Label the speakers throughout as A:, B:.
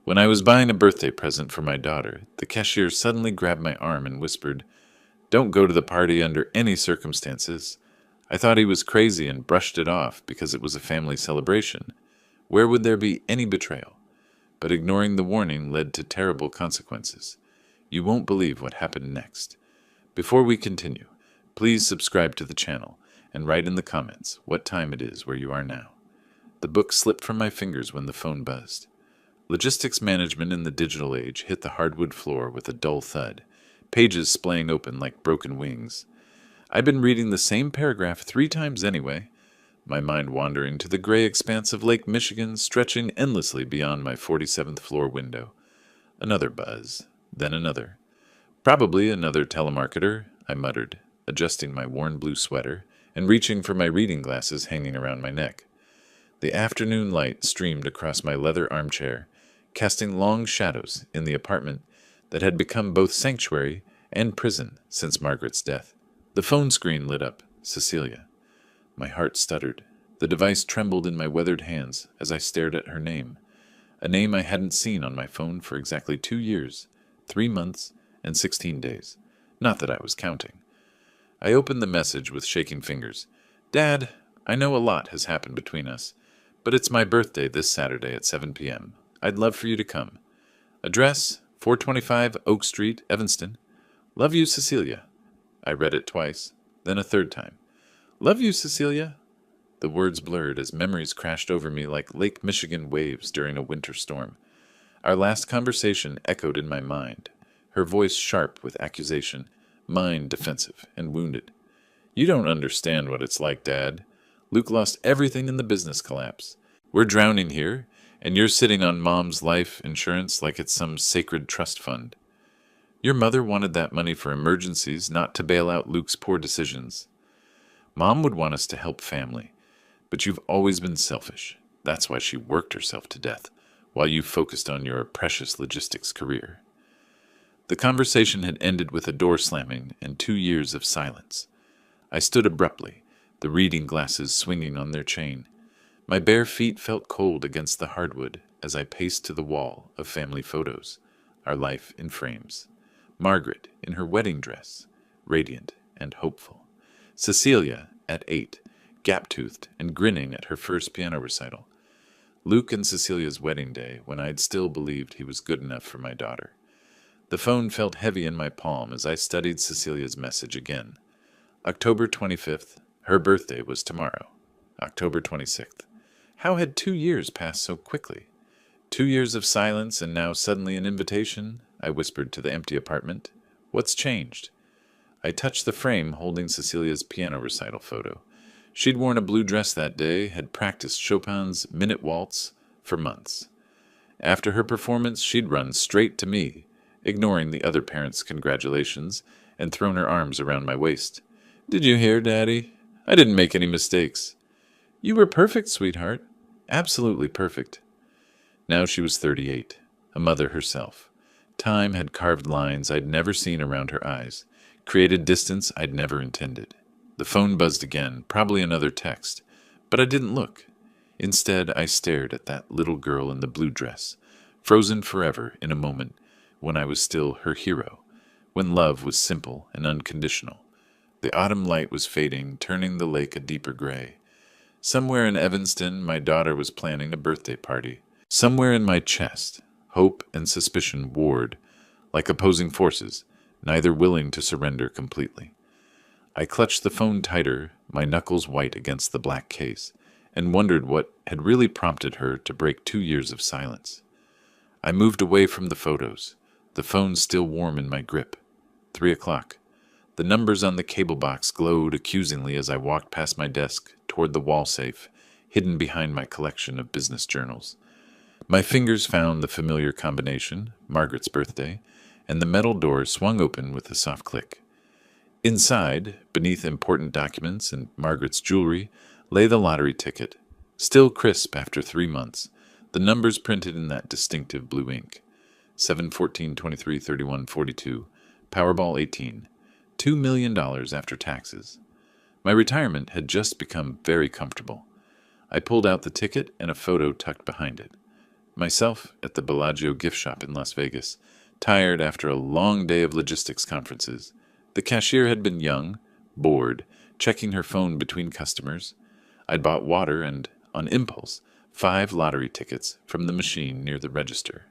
A: When I was buying a birthday present for my daughter, the cashier suddenly grabbed my arm and whispered, "Don't go to the party under any circumstances." I thought he was crazy and brushed it off because it was a family celebration. Where would there be any betrayal? But ignoring the warning led to terrible consequences. You won't believe what happened next. Before we continue, please subscribe to the channel and write in the comments what time it is where you are now. The book slipped from my fingers when the phone buzzed. Logistics management in the digital age hit the hardwood floor with a dull thud, pages splaying open like broken wings. I'd been reading the same paragraph 3 times anyway, my mind wandering to the gray expanse of Lake Michigan stretching endlessly beyond my 47th floor window. Another buzz, then another. Probably another telemarketer, I muttered, adjusting my worn blue sweater and reaching for my reading glasses hanging around my neck. The afternoon light streamed across my leather armchair, casting long shadows in the apartment that had become both sanctuary and prison since Margaret's death. The phone screen lit up. Cecilia. My heart stuttered. The device trembled in my weathered hands as I stared at her name, a name I hadn't seen on my phone for exactly 2 years, 3 months, and 16 days. Not that I was counting. I opened the message with shaking fingers. "Dad, I know a lot has happened between us, but it's my birthday this Saturday at 7 p.m. I'd love for you to come. Address, 425 Oak Street, Evanston. Love you, Cecilia." I read it twice, then a third time. "Love you, Cecilia." The words blurred as memories crashed over me like Lake Michigan waves during a winter storm. Our last conversation echoed in my mind, her voice sharp with accusation, mine defensive and wounded. "You don't understand what it's like, Dad. Luke lost everything in the business collapse. We're drowning here, and you're sitting on Mom's life insurance like it's some sacred trust fund. Your mother wanted that money for emergencies, not to bail out Luke's poor decisions. Mom would want us to help family, but you've always been selfish. That's why she worked herself to death, while you focused on your precious logistics career." The conversation had ended with a door slamming and 2 years of silence. I stood abruptly, the reading glasses swinging on their chain. My bare feet felt cold against the hardwood as I paced to the wall of family photos, our life in frames. Margaret in her wedding dress, radiant and hopeful. Cecilia at 8, gap-toothed and grinning at her first piano recital. Luke and Cecilia's wedding day, when I'd still believed he was good enough for my daughter. The phone felt heavy in my palm as I studied Cecilia's message again. October 25th, her birthday was tomorrow. October 26th. How had 2 years passed so quickly? 2 years of silence and now suddenly an invitation, I whispered to the empty apartment. What's changed? I touched the frame holding Cecilia's piano recital photo. She'd worn a blue dress that day, had practiced Chopin's Minute Waltz for months. After her performance, she'd run straight to me, ignoring the other parents' congratulations, and thrown her arms around my waist. "Did you hear, Daddy? I didn't make any mistakes." "You were perfect, sweetheart. Absolutely perfect." Now she was 38, a mother herself. Time had carved lines I'd never seen around her eyes, created distance I'd never intended. The phone buzzed again, probably another text, but I didn't look. Instead, I stared at that little girl in the blue dress, frozen forever in a moment when I was still her hero, when love was simple and unconditional. The autumn light was fading, turning the lake a deeper gray. Somewhere in Evanston, my daughter was planning a birthday party. Somewhere in my chest, hope and suspicion warred, like opposing forces, neither willing to surrender completely. I clutched the phone tighter, my knuckles white against the black case, and wondered what had really prompted her to break 2 years of silence. I moved away from the photos, the phone still warm in my grip. 3 o'clock. The numbers on the cable box glowed accusingly as I walked past my desk toward the wall safe, hidden behind my collection of business journals. My fingers found the familiar combination, Margaret's birthday, and the metal door swung open with a soft click. Inside, beneath important documents and Margaret's jewelry, lay the lottery ticket, still crisp after 3 months, the numbers printed in that distinctive blue ink. 7/14/23/31/42, Powerball 18, $2 million after taxes. My retirement had just become very comfortable. I pulled out the ticket and a photo tucked behind it. Myself at the Bellagio gift shop in Las Vegas, tired after a long day of logistics conferences. The cashier had been young, bored, checking her phone between customers. I'd bought water and, on impulse, 5 lottery tickets from the machine near the register.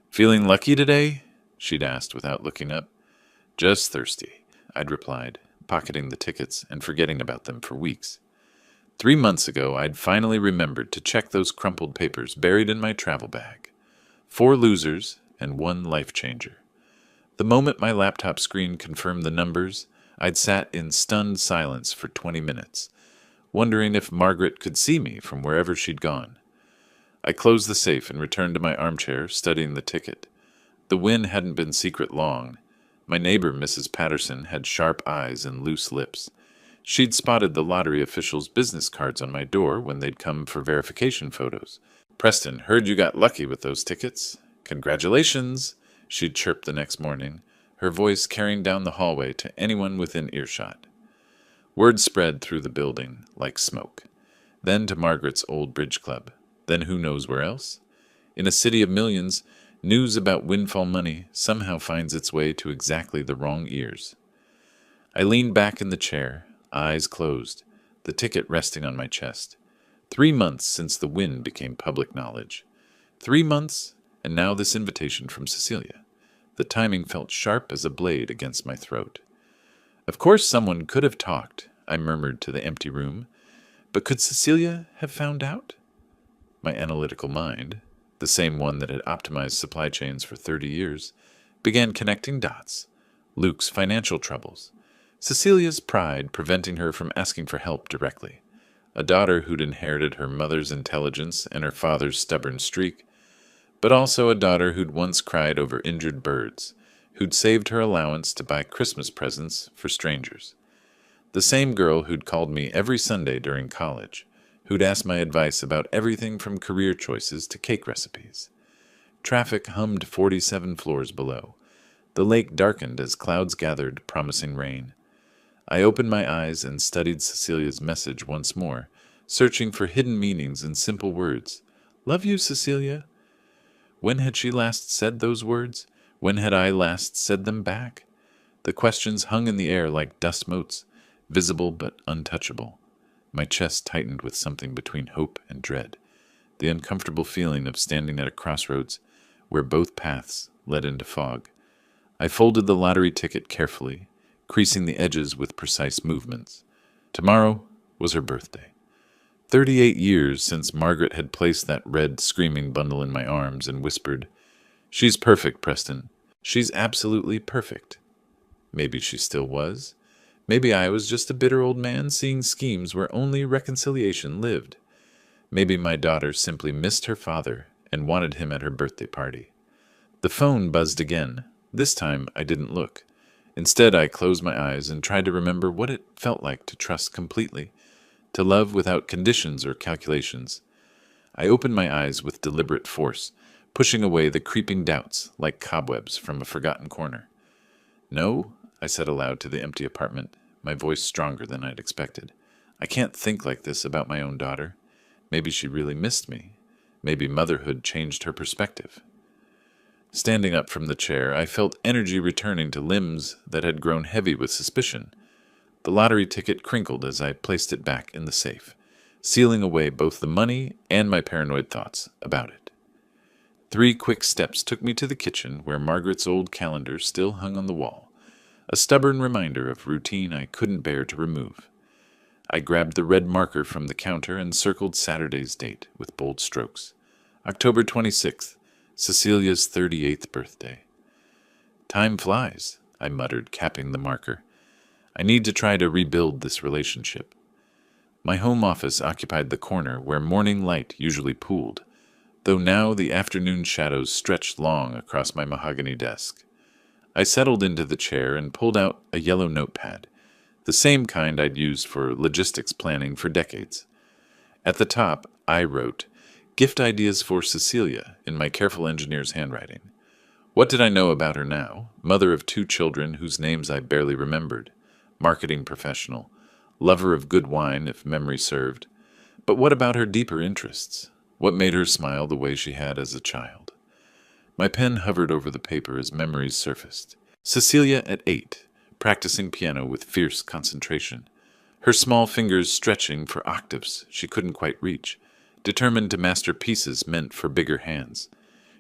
A: "Feeling lucky today?" she'd asked without looking up. "Just thirsty," I'd replied, pocketing the tickets and forgetting about them for weeks. 3 months ago, I'd finally remembered to check those crumpled papers buried in my travel bag. 4 losers and 1 life changer. The moment my laptop screen confirmed the numbers, I'd sat in stunned silence for 20 minutes, wondering if Margaret could see me from wherever she'd gone. I closed the safe and returned to my armchair, studying the ticket. The win hadn't been secret long. My neighbor, Mrs. Patterson, had sharp eyes and loose lips. She'd spotted the lottery officials' business cards on my door when they'd come for verification photos. "Preston, heard you got lucky with those tickets. Congratulations," she'd chirp the next morning, her voice carrying down the hallway to anyone within earshot. Word spread through the building like smoke. Then to Margaret's old bridge club. Then who knows where else? In a city of millions, news about windfall money somehow finds its way to exactly the wrong ears. I leaned back in the chair, eyes closed, the ticket resting on my chest. 3 months since the win became public knowledge. 3 months, and now this invitation from Cecilia. The timing felt sharp as a blade against my throat. Of course someone could have talked, I murmured to the empty room. But could Cecilia have found out? My analytical mind, the same one that had optimized supply chains for 30 years, began connecting dots. Luke's financial troubles. Cecilia's pride preventing her from asking for help directly. A daughter who'd inherited her mother's intelligence and her father's stubborn streak, but also a daughter who'd once cried over injured birds, who'd saved her allowance to buy Christmas presents for strangers. The same girl who'd called me every Sunday during college, who'd asked my advice about everything from career choices to cake recipes. Traffic hummed 47 floors below. The lake darkened as clouds gathered, promising rain. I opened my eyes and studied Cecilia's message once more, searching for hidden meanings in simple words. "Love you, Cecilia." When had she last said those words? When had I last said them back? The questions hung in the air like dust motes, visible but untouchable. My chest tightened with something between hope and dread, the uncomfortable feeling of standing at a crossroads where both paths led into fog. I folded the lottery ticket carefully, creasing the edges with precise movements. Tomorrow was her birthday. 38 years since Margaret had placed that red, screaming bundle in my arms and whispered, "She's perfect, Preston. She's absolutely perfect." Maybe she still was. Maybe I was just a bitter old man seeing schemes where only reconciliation lived. Maybe my daughter simply missed her father and wanted him at her birthday party. The phone buzzed again. This time I didn't look. Instead, I closed my eyes and tried to remember what it felt like to trust completely, to love without conditions or calculations. I opened my eyes with deliberate force, pushing away the creeping doubts like cobwebs from a forgotten corner. "No," I said aloud to the empty apartment, my voice stronger than I'd expected. "I can't think like this about my own daughter. Maybe she really missed me. Maybe motherhood changed her perspective." Standing up from the chair, I felt energy returning to limbs that had grown heavy with suspicion. The lottery ticket crinkled as I placed it back in the safe, sealing away both the money and my paranoid thoughts about it. 3 quick steps took me to the kitchen where Margaret's old calendar still hung on the wall, a stubborn reminder of routine I couldn't bear to remove. I grabbed the red marker from the counter and circled Saturday's date with bold strokes. October 26th, Cecilia's 38th birthday. "Time flies," I muttered, capping the marker. "I need to try to rebuild this relationship." My home office occupied the corner where morning light usually pooled, though now the afternoon shadows stretched long across my mahogany desk. I settled into the chair and pulled out a yellow notepad, the same kind I'd used for logistics planning for decades. At the top, I wrote, "Gift ideas for Cecilia," in my careful engineer's handwriting. What did I know about her now, mother of 2 children whose names I barely remembered, marketing professional, lover of good wine if memory served? But what about her deeper interests? What made her smile the way she had as a child? My pen hovered over the paper as memories surfaced. Cecilia at 8, practicing piano with fierce concentration, her small fingers stretching for octaves she couldn't quite reach, determined to master pieces meant for bigger hands.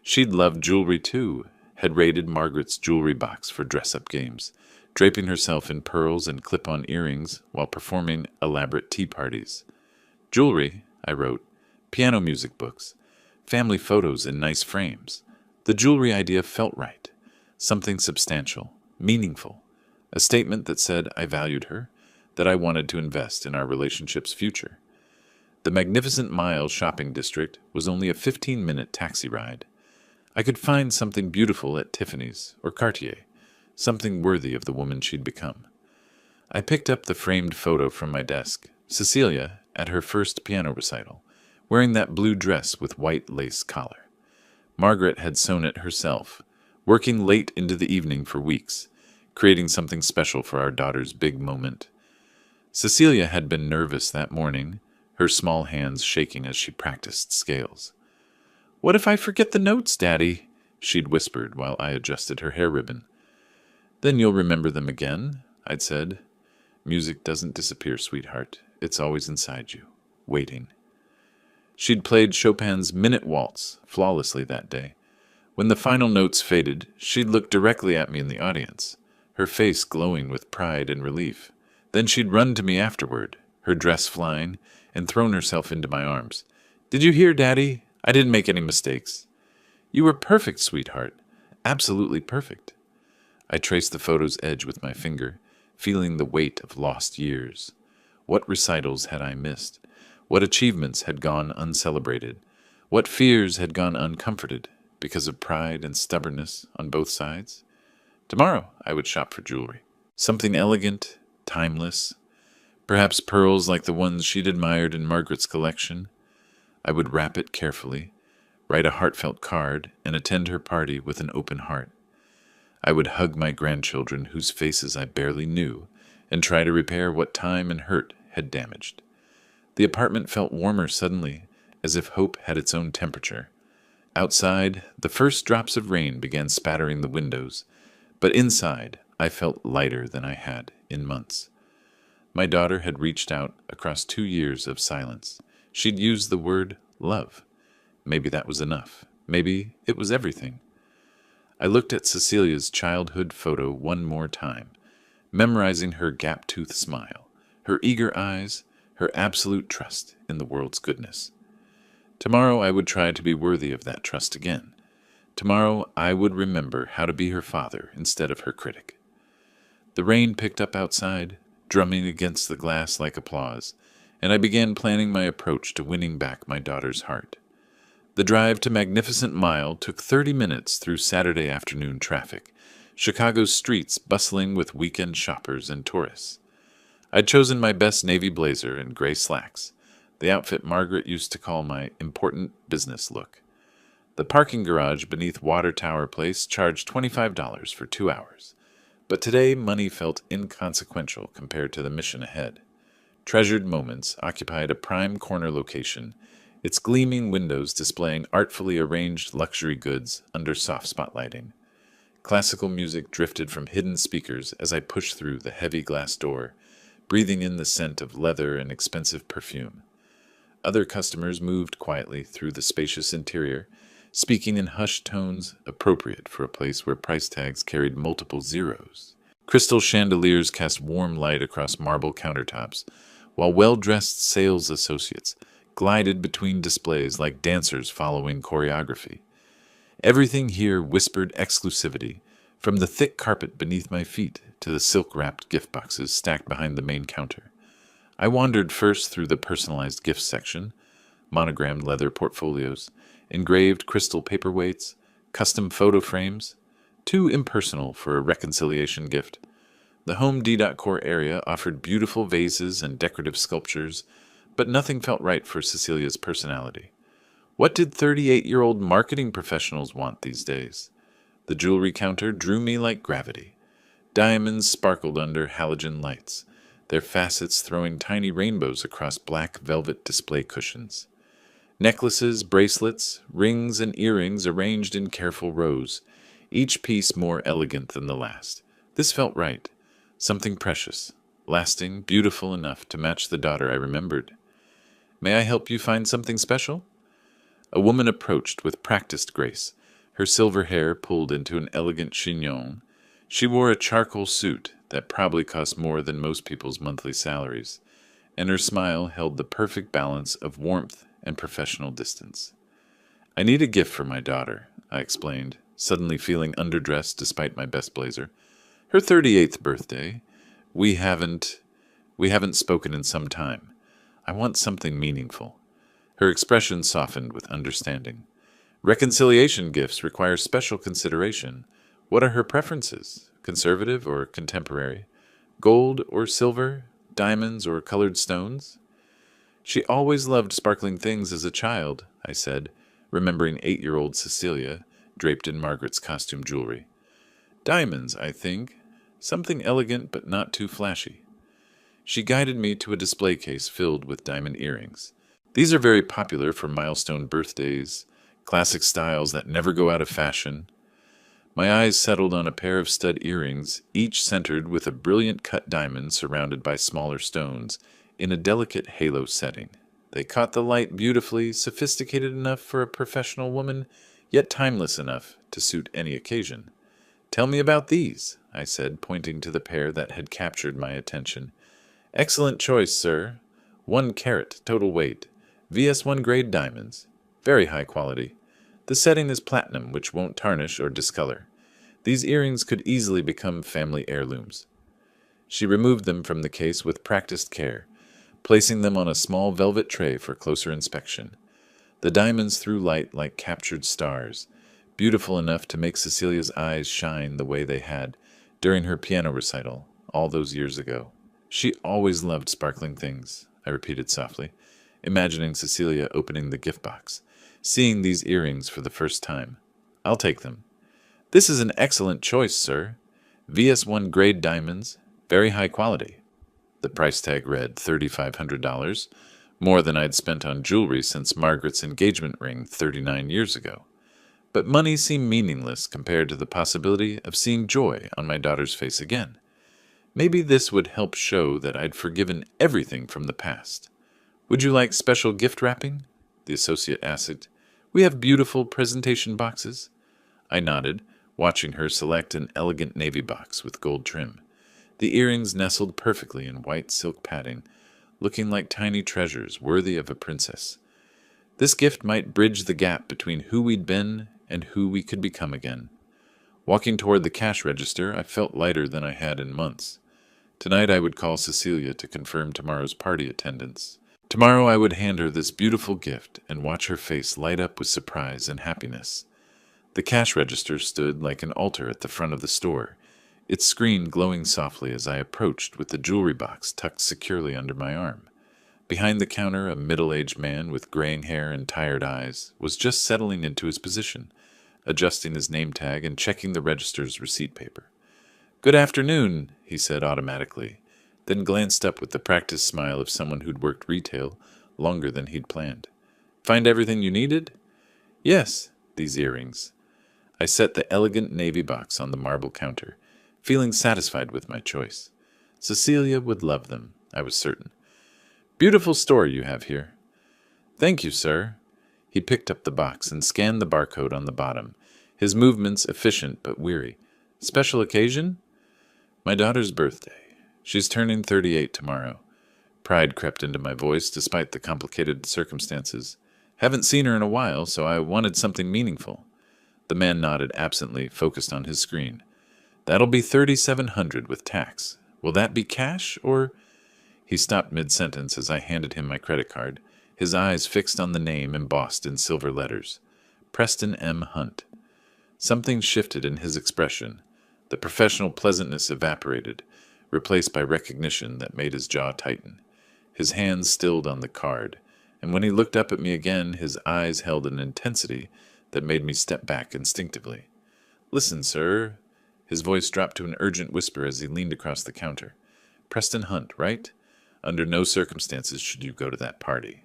A: She'd loved jewelry too, had raided Margaret's jewelry box for dress-up games, draping herself in pearls and clip-on earrings while performing elaborate tea parties. Jewelry, I wrote, piano music books, family photos in nice frames. The jewelry idea felt right. Something substantial, meaningful. A statement that said I valued her, that I wanted to invest in our relationship's future. The Magnificent Mile shopping district was only a 15-minute taxi ride. I could find something beautiful at Tiffany's or Cartier, something worthy of the woman she'd become. I picked up the framed photo from my desk, Cecilia at her first piano recital, wearing that blue dress with white lace collar. Margaret had sewn it herself, working late into the evening for weeks, creating something special for our daughter's big moment. Cecilia had been nervous that morning, her small hands shaking as she practiced scales. "What if I forget the notes, Daddy?" she'd whispered while I adjusted her hair ribbon. "Then you'll remember them again," I'd said. "Music doesn't disappear, sweetheart. It's always inside you, waiting." She'd played Chopin's Minute Waltz flawlessly that day. When the final notes faded, she'd look directly at me in the audience, her face glowing with pride and relief. Then she'd run to me afterward, her dress flying, and thrown herself into my arms. "Did you hear, Daddy? I didn't make any mistakes." "You were perfect, sweetheart. Absolutely perfect." I traced the photo's edge with my finger, feeling the weight of lost years. What recitals had I missed? What achievements had gone uncelebrated? What fears had gone uncomforted because of pride and stubbornness on both sides? Tomorrow I would shop for jewelry. Something elegant, timeless, perhaps pearls like the ones she'd admired in Margaret's collection. I would wrap it carefully, write a heartfelt card, and attend her party with an open heart. I would hug my grandchildren whose faces I barely knew and try to repair what time and hurt had damaged. The apartment felt warmer suddenly, as if hope had its own temperature. Outside, the first drops of rain began spattering the windows, but inside, I felt lighter than I had in months. My daughter had reached out across 2 years of silence. She'd used the word love. Maybe that was enough. Maybe it was everything. I looked at Cecilia's childhood photo one more time, memorizing her gap-toothed smile, her eager eyes, her absolute trust in the world's goodness. Tomorrow I would try to be worthy of that trust again. Tomorrow I would remember how to be her father instead of her critic. The rain picked up outside, drumming against the glass like applause, and I began planning my approach to winning back my daughter's heart. The drive to Magnificent Mile took 30 minutes through Saturday afternoon traffic, Chicago's streets bustling with weekend shoppers and tourists. I'd chosen my best navy blazer and gray slacks, the outfit Margaret used to call my important business look. The parking garage beneath Water Tower Place charged $25 for 2 hours, but today money felt inconsequential compared to the mission ahead. Treasured Moments occupied a prime corner location, its gleaming windows displaying artfully arranged luxury goods under soft spotlighting. Classical music drifted from hidden speakers as I pushed through the heavy glass door, breathing in the scent of leather and expensive perfume. Other customers moved quietly through the spacious interior, speaking in hushed tones appropriate for a place where price tags carried multiple zeros. Crystal chandeliers cast warm light across marble countertops, while well-dressed sales associates glided between displays like dancers following choreography. Everything here whispered exclusivity, from the thick carpet beneath my feet to the silk-wrapped gift boxes stacked behind the main counter. I wandered first through the personalized gifts section, monogrammed leather portfolios, engraved crystal paperweights, custom photo frames, too impersonal for a reconciliation gift. The home decor area offered beautiful vases and decorative sculptures, but nothing felt right for Cecilia's personality. What did 38-year-old marketing professionals want these days? The jewelry counter drew me like gravity. Diamonds sparkled under halogen lights, their facets throwing tiny rainbows across black velvet display cushions. Necklaces, bracelets, rings, and earrings arranged in careful rows, each piece more elegant than the last. This felt right. Something precious, lasting, beautiful enough to match the daughter I remembered. May I help you find something special? A woman approached with practiced grace, her silver hair pulled into an elegant chignon. She wore a charcoal suit that probably cost more than most people's monthly salaries, and her smile held the perfect balance of warmth and professional distance. I need a gift for my daughter, I explained, suddenly feeling underdressed despite my best blazer. Her 38th birthday. We haven't we haven't spoken in some time. I want something meaningful. Her expression softened with understanding. Reconciliation gifts require special consideration. What are her preferences? Conservative or contemporary? Gold or silver? Diamonds or colored stones? She always loved sparkling things as a child, I said, remembering 8-year-old Cecilia, draped in Margaret's costume jewelry. Diamonds, I think. Something elegant but not too flashy. She guided me to a display case filled with diamond earrings. These are very popular for milestone birthdays, classic styles that never go out of fashion. My eyes settled on a pair of stud earrings, each centered with a brilliant cut diamond surrounded by smaller stones, in a delicate halo setting. They caught the light beautifully, sophisticated enough for a professional woman, yet timeless enough to suit any occasion. Tell me about these, I said, pointing to the pair that had captured my attention. Excellent choice, sir. 1 carat, total weight. VS1 grade diamonds. Very high quality. The setting is platinum, which won't tarnish or discolor. These earrings could easily become family heirlooms. She removed them from the case with practiced care, placing them on a small velvet tray for closer inspection. The diamonds threw light like captured stars, beautiful enough to make Cecilia's eyes shine the way they had during her piano recital all those years ago. She always loved sparkling things, I repeated softly, imagining Cecilia opening the gift box, seeing these earrings for the first time. I'll take them. This is an excellent choice, sir. VS1 grade diamonds, very high quality. The price tag read $3,500, more than I'd spent on jewelry since Margaret's engagement ring 39 years ago. But money seemed meaningless compared to the possibility of seeing joy on my daughter's face again. Maybe this would help show that I'd forgiven everything from the past. Would you like special gift wrapping? The associate asked. We have beautiful presentation boxes. I nodded, watching her select an elegant navy box with gold trim. The earrings nestled perfectly in white silk padding, looking like tiny treasures worthy of a princess. This gift might bridge the gap between who we'd been and who we could become again. Walking toward the cash register, I felt lighter than I had in months. Tonight I would call Cecilia to confirm tomorrow's party attendance. Tomorrow I would hand her this beautiful gift and watch her face light up with surprise and happiness. The cash register stood like an altar at the front of the store, its screen glowing softly as I approached with the jewelry box tucked securely under my arm. Behind the counter, a middle-aged man with graying hair and tired eyes was just settling into his position, adjusting his name tag and checking the register's receipt paper. Good afternoon, he said automatically, then glanced up with the practiced smile of someone who'd worked retail longer than he'd planned. Find everything you needed? Yes, these earrings. I set the elegant navy box on the marble counter, feeling satisfied with my choice. Cecilia would love them, I was certain. Beautiful store you have here. Thank you, sir. He picked up the box and scanned the barcode on the bottom, his movements efficient but weary. Special occasion? My daughter's birthday. She's turning 38 tomorrow. Pride crept into my voice despite the complicated circumstances. Haven't seen her in a while, so I wanted something meaningful. The man nodded absently, focused on his screen. That'll be $3,700 with tax. Will that be cash, or... He stopped mid-sentence as I handed him my credit card, his eyes fixed on the name embossed in silver letters. Preston M. Hunt. Something shifted in his expression. The professional pleasantness evaporated, replaced by recognition that made his jaw tighten. His hands stilled on the card, and when he looked up at me again, his eyes held an intensity that made me step back instinctively. Listen, sir. His voice dropped to an urgent whisper as he leaned across the counter. Preston Hunt, right? Under no circumstances should you go to that party.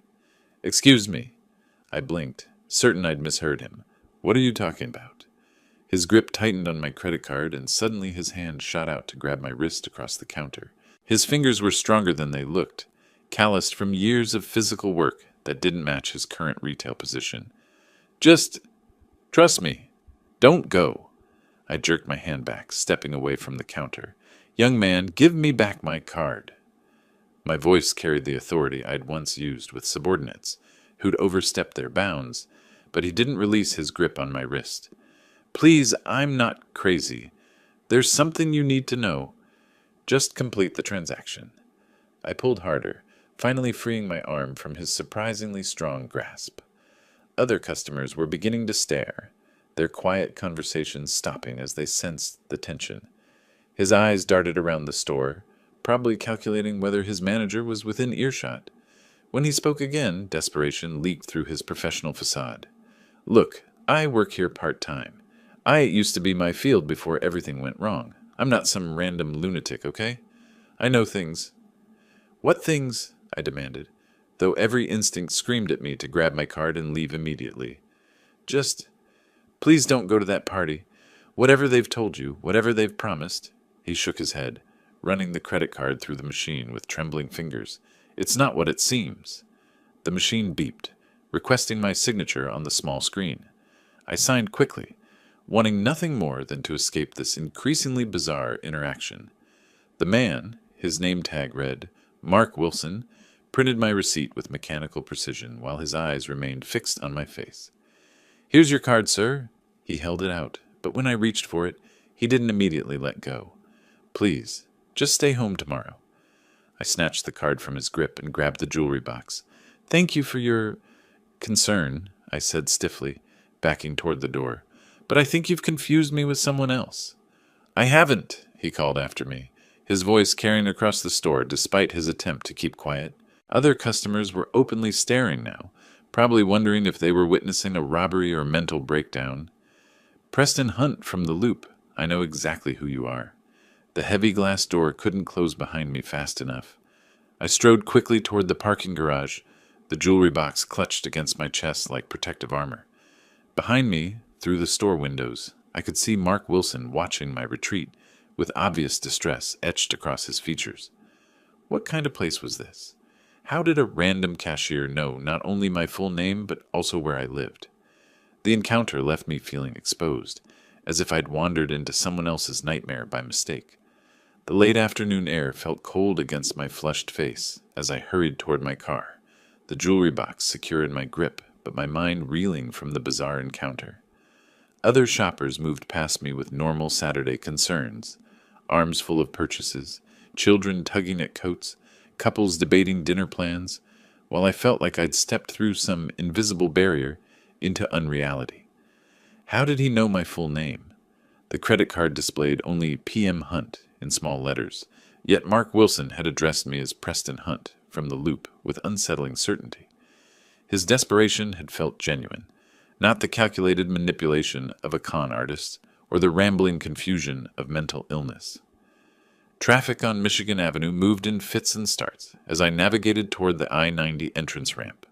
A: Excuse me. I blinked, certain I'd misheard him. What are you talking about? His grip tightened on my credit card, and suddenly his hand shot out to grab my wrist across the counter. His fingers were stronger than they looked, calloused from years of physical work that didn't match his current retail position. Just trust me. Don't go. I jerked my hand back, stepping away from the counter. Young man, give me back my card. My voice carried the authority I'd once used with subordinates, who'd overstepped their bounds, but he didn't release his grip on my wrist. Please, I'm not crazy. There's something you need to know. Just complete the transaction. I pulled harder, finally freeing my arm from his surprisingly strong grasp. Other customers were beginning to stare, their quiet conversations stopping as they sensed the tension. His eyes darted around the store, probably calculating whether his manager was within earshot. When he spoke again, desperation leaked through his professional facade. Look, I work here part-time. It used to be my field before everything went wrong. I'm not some random lunatic, okay? I know things. What things? I demanded, though every instinct screamed at me to grab my card and leave immediately. Just, please don't go to that party. Whatever they've told you, whatever they've promised. He shook his head, running the credit card through the machine with trembling fingers. It's not what it seems. The machine beeped, requesting my signature on the small screen. I signed quickly, wanting nothing more than to escape this increasingly bizarre interaction. The man, his name tag read, Mark Wilson, printed my receipt with mechanical precision while his eyes remained fixed on my face. Here's your card, sir. He held it out, but when I reached for it, he didn't immediately let go. Please, just stay home tomorrow. I snatched the card from his grip and grabbed the jewelry box. Thank you for your concern, I said stiffly, backing toward the door. But I think you've confused me with someone else. I haven't, he called after me, his voice carrying across the store despite his attempt to keep quiet. Other customers were openly staring now, probably wondering if they were witnessing a robbery or mental breakdown. Preston Hunt from the Loop. I know exactly who you are. The heavy glass door couldn't close behind me fast enough. I strode quickly toward the parking garage, the jewelry box clutched against my chest like protective armor. Behind me, through the store windows, I could see Mark Wilson watching my retreat, with obvious distress etched across his features. What kind of place was this? How did a random cashier know not only my full name, but also where I lived? The encounter left me feeling exposed, as if I'd wandered into someone else's nightmare by mistake. The late afternoon air felt cold against my flushed face as I hurried toward my car, the jewelry box secure in my grip, but my mind reeling from the bizarre encounter. Other shoppers moved past me with normal Saturday concerns, arms full of purchases, children tugging at coats, couples debating dinner plans, while I felt like I'd stepped through some invisible barrier into unreality. How did he know my full name? The credit card displayed only P.M. Hunt in small letters, yet Mark Wilson had addressed me as Preston Hunt from the Loop with unsettling certainty. His desperation had felt genuine, not the calculated manipulation of a con artist or the rambling confusion of mental illness. Traffic on Michigan Avenue moved in fits and starts as I navigated toward the I-90 entrance ramp.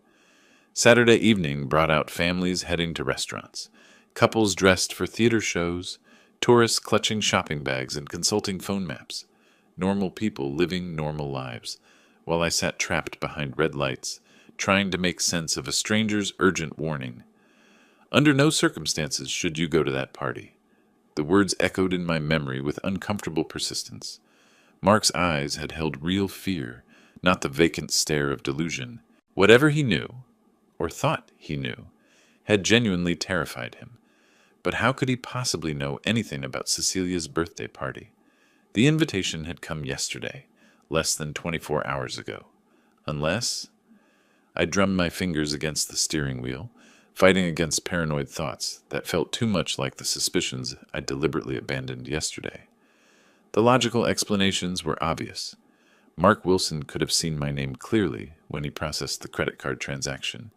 A: Saturday evening brought out families heading to restaurants, couples dressed for theater shows, tourists clutching shopping bags and consulting phone maps, normal people living normal lives, while I sat trapped behind red lights, trying to make sense of a stranger's urgent warning. Under no circumstances should you go to that party. The words echoed in my memory with uncomfortable persistence. Mark's eyes had held real fear, not the vacant stare of delusion. Whatever he knew, or thought he knew, had genuinely terrified him. But how could he possibly know anything about Cecilia's birthday party? The invitation had come yesterday, less than 24 hours ago. Unless... I drummed my fingers against the steering wheel, fighting against paranoid thoughts that felt too much like the suspicions I deliberately abandoned yesterday. The logical explanations were obvious. Mark Wilson could have seen my name clearly when he processed the credit card transaction.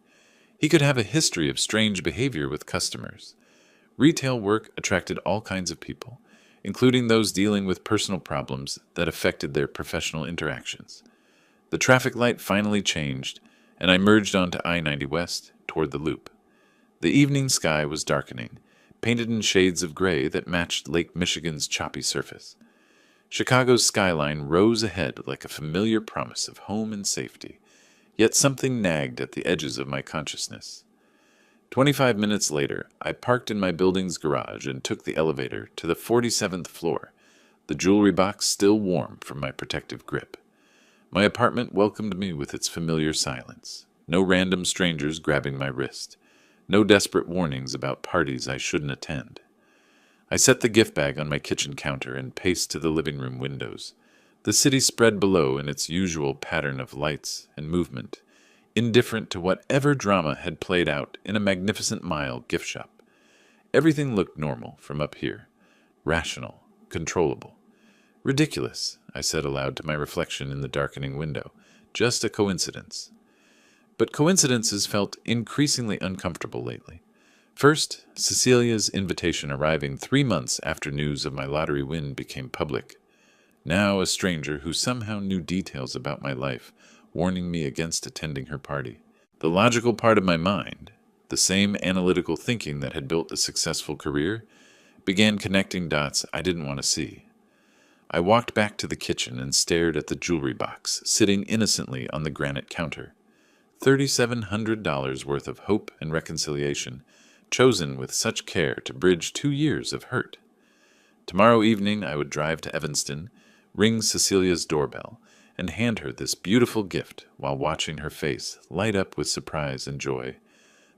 A: He could have a history of strange behavior with customers. Retail work attracted all kinds of people, including those dealing with personal problems that affected their professional interactions. The traffic light finally changed, and I merged onto I-90 West toward the Loop. The evening sky was darkening, painted in shades of gray that matched Lake Michigan's choppy surface. Chicago's skyline rose ahead like a familiar promise of home and safety, yet something nagged at the edges of my consciousness. 25 minutes later, I parked in my building's garage and took the elevator to the 47th floor, the jewelry box still warm from my protective grip. My apartment welcomed me with its familiar silence. No random strangers grabbing my wrist. No desperate warnings about parties I shouldn't attend. I set the gift bag on my kitchen counter and paced to the living room windows. The city spread below in its usual pattern of lights and movement, indifferent to whatever drama had played out in a magnificent mile gift shop. Everything looked normal from up here, rational, controllable. Ridiculous, I said aloud to my reflection in the darkening window. Just a coincidence. But coincidences felt increasingly uncomfortable lately. First, Cecilia's invitation arriving 3 months after news of my lottery win became public. Now a stranger who somehow knew details about my life, warning me against attending her party. The logical part of my mind, the same analytical thinking that had built a successful career, began connecting dots I didn't want to see. I walked back to the kitchen and stared at the jewelry box, sitting innocently on the granite counter. $3,700 worth of hope and reconciliation, chosen with such care to bridge 2 years of hurt. Tomorrow evening I would drive to Evanston, ring Cecilia's doorbell, and hand her this beautiful gift while watching her face light up with surprise and joy.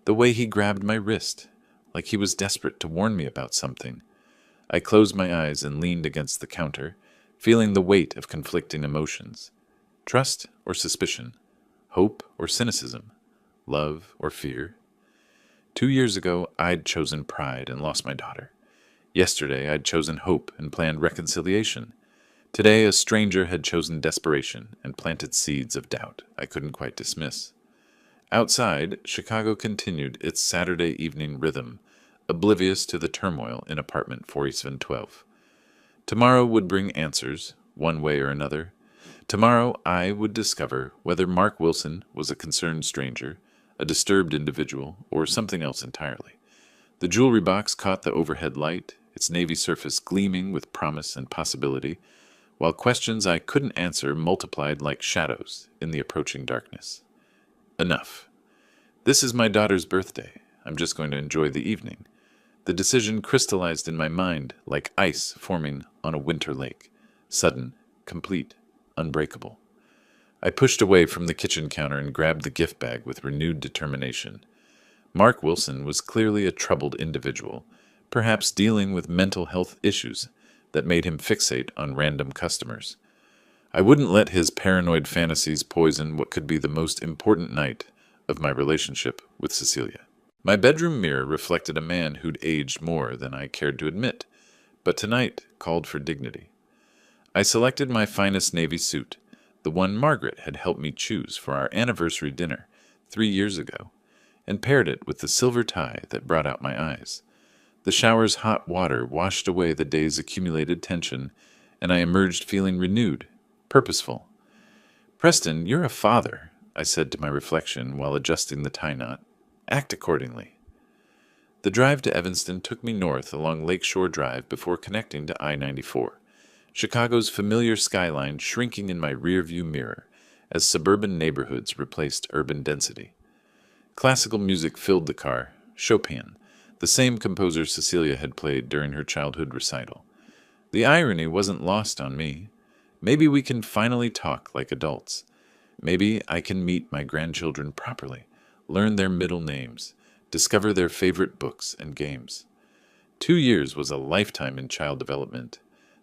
A: The way he grabbed my wrist, like he was desperate to warn me about something. I closed my eyes and leaned against the counter, feeling the weight of conflicting emotions. Trust or suspicion? Hope or cynicism? Love or fear? 2 years ago, I'd chosen pride and lost my daughter. Yesterday, I'd chosen hope and planned reconciliation. Today, a stranger had chosen desperation and planted seeds of doubt I couldn't quite dismiss. Outside, Chicago continued its Saturday evening rhythm, oblivious to the turmoil in apartment 4712. Tomorrow would bring answers, one way or another. Tomorrow I would discover whether Mark Wilson was a concerned stranger, a disturbed individual, or something else entirely. The jewelry box caught the overhead light, its navy surface gleaming with promise and possibility, while questions I couldn't answer multiplied like shadows in the approaching darkness. Enough. This is my daughter's birthday. I'm just going to enjoy the evening. The decision crystallized in my mind like ice forming on a winter lake, sudden, complete, unbreakable. I pushed away from the kitchen counter and grabbed the gift bag with renewed determination. Mark Wilson was clearly a troubled individual, perhaps dealing with mental health issues that made him fixate on random customers. I wouldn't let his paranoid fantasies poison what could be the most important night of my relationship with Cecilia. My bedroom mirror reflected a man who'd aged more than I cared to admit, but tonight called for dignity. I selected my finest navy suit, the one Margaret had helped me choose for our anniversary dinner 3 years ago, and paired it with the silver tie that brought out my eyes. The shower's hot water washed away the day's accumulated tension, and I emerged feeling renewed, purposeful. "Preston, you're a father," I said to my reflection while adjusting the tie knot. "Act accordingly." The drive to Evanston took me north along Lakeshore Drive before connecting to I-94, Chicago's familiar skyline shrinking in my rearview mirror as suburban neighborhoods replaced urban density. Classical music filled the car, Chopin, the same composer Cecilia had played during her childhood recital. The irony wasn't lost on me. Maybe we can finally talk like adults. Maybe I can meet my grandchildren properly, learn their middle names, discover their favorite books and games. 2 years was a lifetime in child development.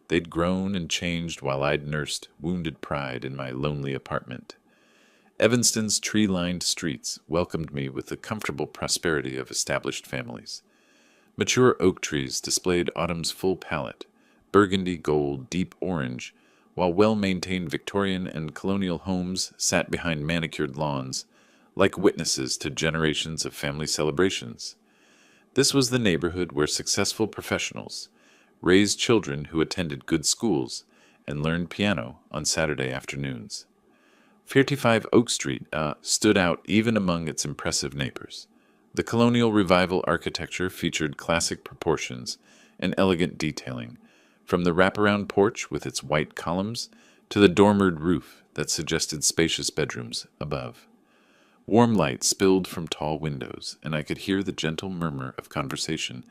A: They'd grown and changed while I'd nursed wounded pride in my lonely apartment. Evanston's tree-lined streets welcomed me with the comfortable prosperity of established families. Mature oak trees displayed autumn's full palette, burgundy, gold, deep orange, while well-maintained Victorian and colonial homes sat behind manicured lawns, like witnesses to generations of family celebrations. This was the neighborhood where successful professionals raised children who attended good schools and learned piano on Saturday afternoons. 45 Oak Street stood out even among its impressive neighbors. The colonial revival architecture featured classic proportions and elegant detailing, from the wraparound porch with its white columns to the dormered roof that suggested spacious bedrooms above. Warm light spilled from tall windows, and I could hear the gentle murmur of conversation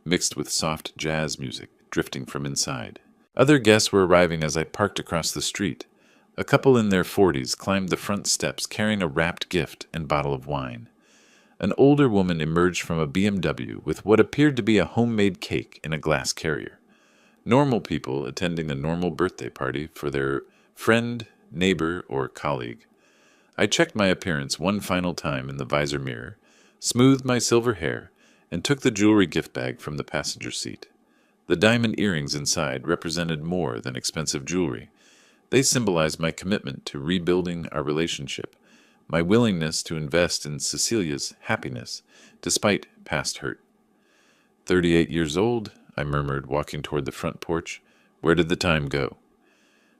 A: mixed with soft jazz music drifting from inside. Other guests were arriving as I parked across the street. A couple in their 40s climbed the front steps carrying a wrapped gift and bottle of wine. An older woman emerged from a BMW with what appeared to be a homemade cake in a glass carrier. Normal people attending a normal birthday party for their friend, neighbor, or colleague. I checked my appearance one final time in the visor mirror, smoothed my silver hair, and took the jewelry gift bag from the passenger seat. The diamond earrings inside represented more than expensive jewelry. They symbolized my commitment to rebuilding our relationship, my willingness to invest in Cecilia's happiness despite past hurt. 38 years old, I murmured, walking toward the front porch. Where did the time go?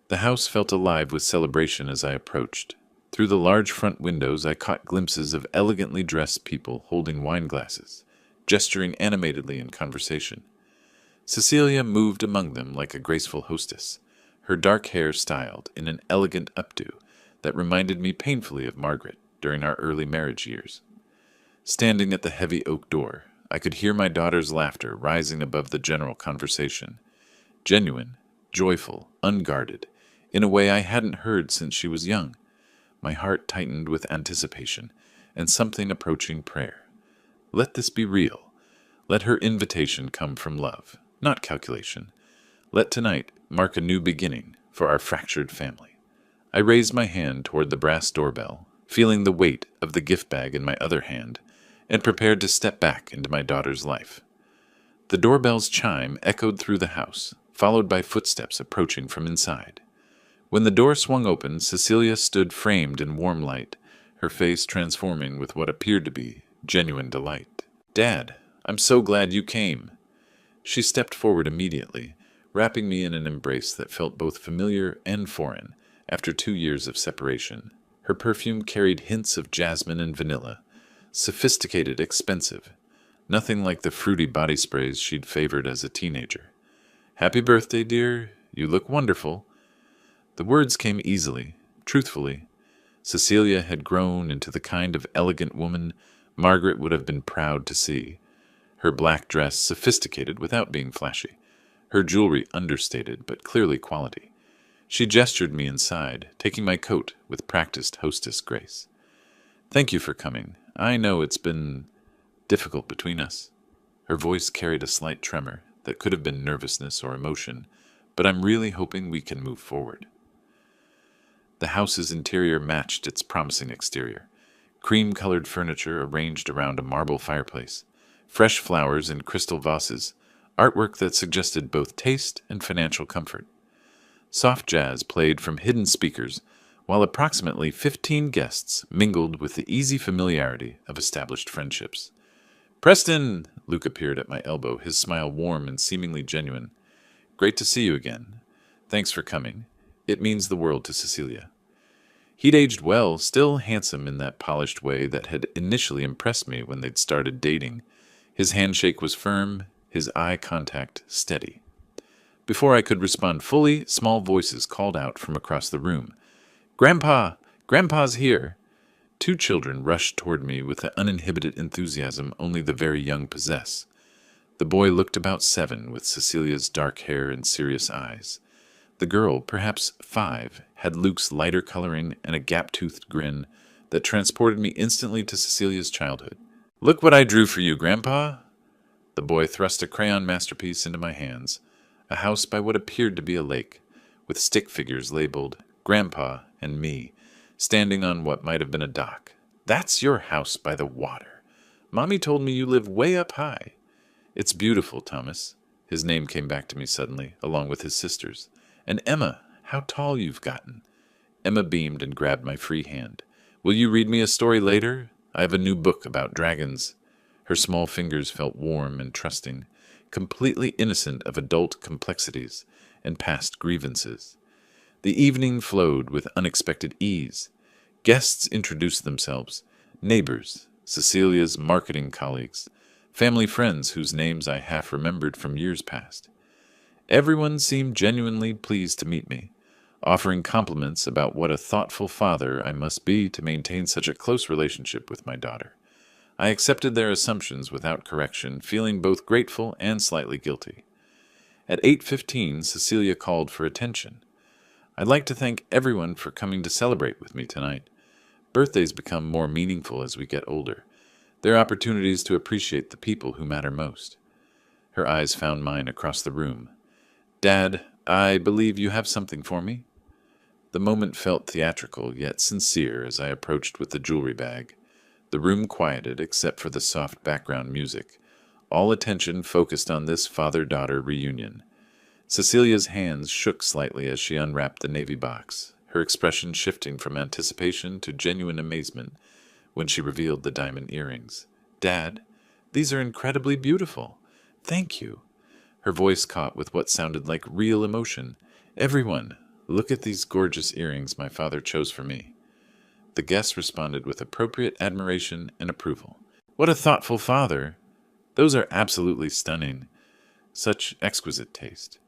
A: The house felt alive with celebration as I approached. Through the large front windows, I caught glimpses of elegantly dressed people holding wine glasses, gesturing animatedly in conversation. Cecilia moved among them like a graceful hostess, her dark hair styled in an elegant updo that reminded me painfully of Margaret during our early marriage years. Standing at the heavy oak door, I could hear my daughter's laughter rising above the general conversation. Genuine, joyful, unguarded, in a way I hadn't heard since she was young. My heart tightened with anticipation and something approaching prayer. Let this be real. Let her invitation come from love, not calculation. Let tonight mark a new beginning for our fractured family. I raised my hand toward the brass doorbell, feeling the weight of the gift bag in my other hand, and prepared to step back into my daughter's life. The doorbell's chime echoed through the house, followed by footsteps approaching from inside. When the door swung open, Cecilia stood framed in warm light, her face transforming with what appeared to be genuine delight. "Dad, I'm so glad you came." She stepped forward immediately, wrapping me in an embrace that felt both familiar and foreign after 2 years of separation. Her perfume carried hints of jasmine and vanilla, sophisticated, expensive, nothing like the fruity body sprays she'd favored as a teenager. "Happy birthday, dear. You look wonderful." The words came easily, truthfully. Cecilia had grown into the kind of elegant woman Margaret would have been proud to see. Her black dress sophisticated without being flashy, her jewelry understated but clearly quality. She gestured me inside, taking my coat with practiced hostess grace. "Thank you for coming. I know it's been difficult between us." Her voice carried a slight tremor that could have been nervousness or emotion, but I'm really hoping we can move forward. The house's interior matched its promising exterior. Cream-colored furniture arranged around a marble fireplace, fresh flowers in crystal vases, artwork that suggested both taste and financial comfort. Soft jazz played from hidden speakers, while approximately 15 guests mingled with the easy familiarity of established friendships. "Preston!" Luke appeared at my elbow, his smile warm and seemingly genuine. "Great to see you again. Thanks for coming. It means the world to Cecilia." He'd aged well, still handsome in that polished way that had initially impressed me when they'd started dating. His handshake was firm, his eye contact steady. Before I could respond fully, small voices called out from across the room. "Grandpa! Grandpa's here!" 2 children rushed toward me with the uninhibited enthusiasm only the very young possess. The boy looked about 7, with Cecilia's dark hair and serious eyes. The girl, perhaps 5, had Luke's lighter coloring and a gap-toothed grin that transported me instantly to Cecilia's childhood. "Look what I drew for you, Grandpa!" The boy thrust a crayon masterpiece into my hands, a house by what appeared to be a lake, with stick figures labeled Grandpa and me, standing on what might have been a dock. "That's your house by the water. Mommy told me you live way up high." "It's beautiful, Thomas." His name came back to me suddenly, along with his sister's. "And Emma, how tall you've gotten." Emma beamed and grabbed my free hand. "Will you read me a story later? I have a new book about dragons." Her small fingers felt warm and trusting, completely innocent of adult complexities and past grievances. The evening flowed with unexpected ease. Guests introduced themselves: neighbors, Cecilia's marketing colleagues, family friends whose names I half remembered from years past. Everyone seemed genuinely pleased to meet me, offering compliments about what a thoughtful father I must be to maintain such a close relationship with my daughter. I accepted their assumptions without correction, feeling both grateful and slightly guilty. At 8:15, Cecilia called for attention. I'd like to thank everyone for coming to celebrate with me tonight. Birthdays become more meaningful as we get older. They're opportunities to appreciate the people who matter most. Her eyes found mine across the room. Dad, I believe you have something for me? The moment felt theatrical, yet sincere as I approached with the jewelry bag. The room quieted except for the soft background music. All attention focused on this father-daughter reunion. Cecilia's hands shook slightly as she unwrapped the navy box, her expression shifting from anticipation to genuine amazement when she revealed the diamond earrings. Dad, these are incredibly beautiful. Thank you. Her voice caught with what sounded like real emotion. Everyone, look at these gorgeous earrings my father chose for me. The guests responded with appropriate admiration and approval. What a thoughtful father! Those are absolutely stunning. Such exquisite taste.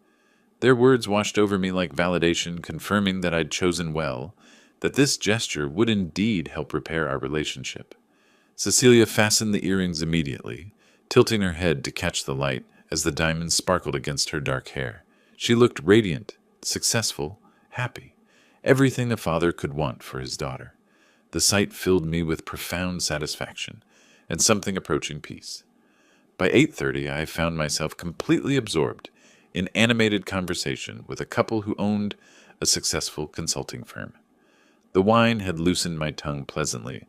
A: Their words washed over me like validation, confirming that I'd chosen well, that this gesture would indeed help repair our relationship. Cecilia fastened the earrings immediately, tilting her head to catch the light as the diamonds sparkled against her dark hair. She looked radiant, successful, happy, everything a father could want for his daughter. The sight filled me with profound satisfaction and something approaching peace. By 8:30, I found myself completely absorbed in animated conversation with a couple who owned a successful consulting firm. The wine had loosened my tongue pleasantly,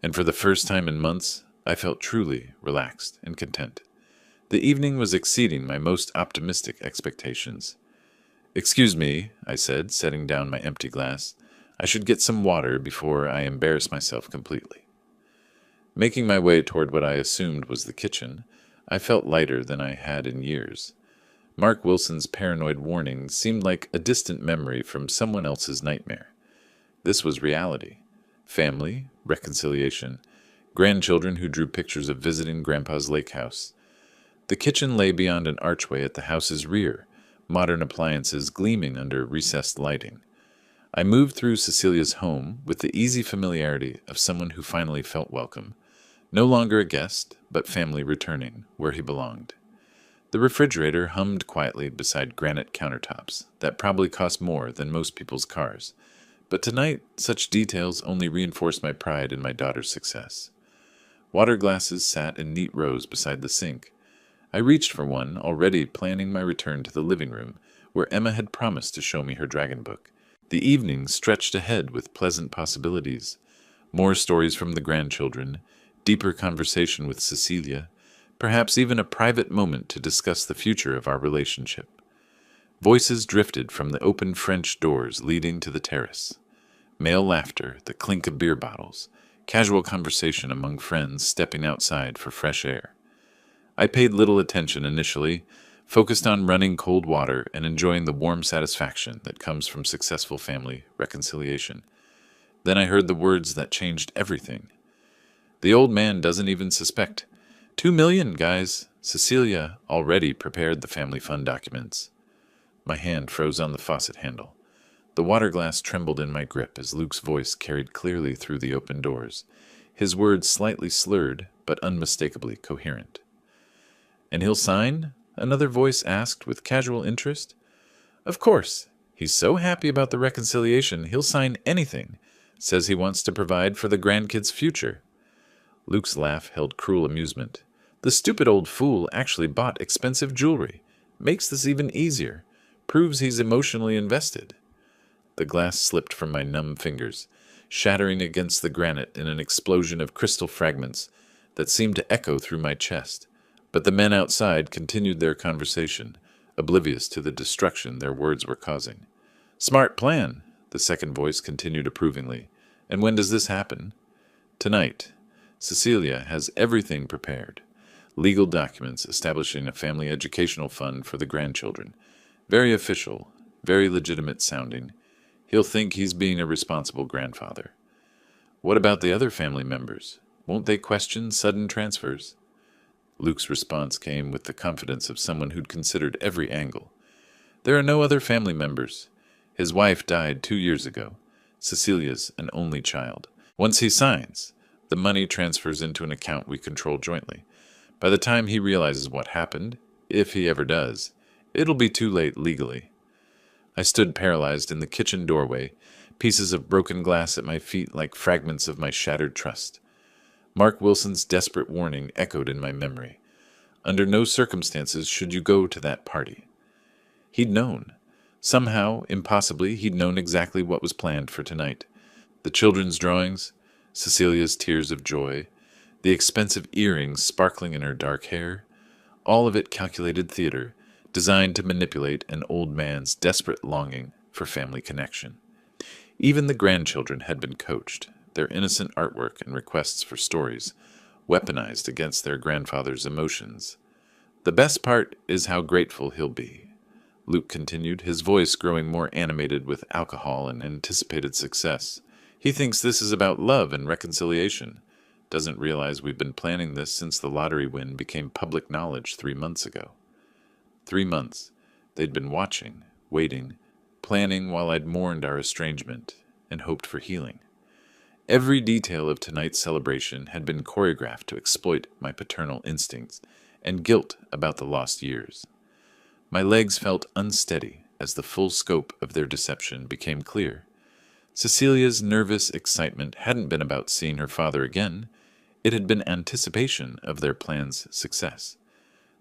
A: and for the first time in months, I felt truly relaxed and content. The evening was exceeding my most optimistic expectations. Excuse me, I said, setting down my empty glass. I should get some water before I embarrass myself completely. Making my way toward what I assumed was the kitchen, I felt lighter than I had in years. Mark Wilson's paranoid warning seemed like a distant memory from someone else's nightmare. This was reality. Family, reconciliation, grandchildren who drew pictures of visiting Grandpa's lake house. The kitchen lay beyond an archway at the house's rear, modern appliances gleaming under recessed lighting. I moved through Cecilia's home with the easy familiarity of someone who finally felt welcome. No longer a guest, but family returning where he belonged. The refrigerator hummed quietly beside granite countertops that probably cost more than most people's cars. But tonight, such details only reinforced my pride in my daughter's success. Water glasses sat in neat rows beside the sink. I reached for one, already planning my return to the living room, where Emma had promised to show me her dragon book. The evening stretched ahead with pleasant possibilities. More stories from the grandchildren, deeper conversation with Cecilia, perhaps even a private moment to discuss the future of our relationship. Voices drifted from the open French doors leading to the terrace. Male laughter, the clink of beer bottles, casual conversation among friends stepping outside for fresh air. I paid little attention initially, focused on running cold water and enjoying the warm satisfaction that comes from successful family reconciliation. Then I heard the words that changed everything. The old man doesn't even suspect. 2 million, guys. Cecilia already prepared the family fund documents. My hand froze on the faucet handle. The water glass trembled in my grip as Luke's voice carried clearly through the open doors, his words slightly slurred but unmistakably coherent. And he'll sign? Another voice asked with casual interest. Of course. He's so happy about the reconciliation, he'll sign anything. Says he wants to provide for the grandkids' future. Luke's laugh held cruel amusement. The stupid old fool actually bought expensive jewelry. Makes this even easier. Proves he's emotionally invested. The glass slipped from my numb fingers, shattering against the granite in an explosion of crystal fragments that seemed to echo through my chest. But the men outside continued their conversation, oblivious to the destruction their words were causing. Smart plan, the second voice continued approvingly. And when does this happen? Tonight. Cecilia has everything prepared. Legal documents establishing a family educational fund for the grandchildren. Very official, very legitimate sounding. He'll think he's being a responsible grandfather. What about the other family members? Won't they question sudden transfers? Luke's response came with the confidence of someone who'd considered every angle. There are no other family members. His wife died 2 years ago. Cecilia's an only child. Once he signs, the money transfers into an account we control jointly. By the time he realizes what happened, if he ever does, it'll be too late legally. I stood paralyzed in the kitchen doorway, pieces of broken glass at my feet like fragments of my shattered trust. Mark Wilson's desperate warning echoed in my memory. Under no circumstances should you go to that party. He'd known. Somehow, impossibly, he'd known exactly what was planned for tonight. The children's drawings, Cecilia's tears of joy, the expensive earrings sparkling in her dark hair, all of it calculated theater, designed to manipulate an old man's desperate longing for family connection. Even the grandchildren had been coached, their innocent artwork and requests for stories, weaponized against their grandfather's emotions. The best part is how grateful he'll be, Luke continued, his voice growing more animated with alcohol and anticipated success. He thinks this is about love and reconciliation. Doesn't realize we've been planning this since the lottery win became public knowledge 3 months ago. 3 months. They'd been watching, waiting, planning while I'd mourned our estrangement and hoped for healing. Every detail of tonight's celebration had been choreographed to exploit my paternal instincts and guilt about the lost years. My legs felt unsteady as the full scope of their deception became clear. Cecilia's nervous excitement hadn't been about seeing her father again. It had been anticipation of their plan's success.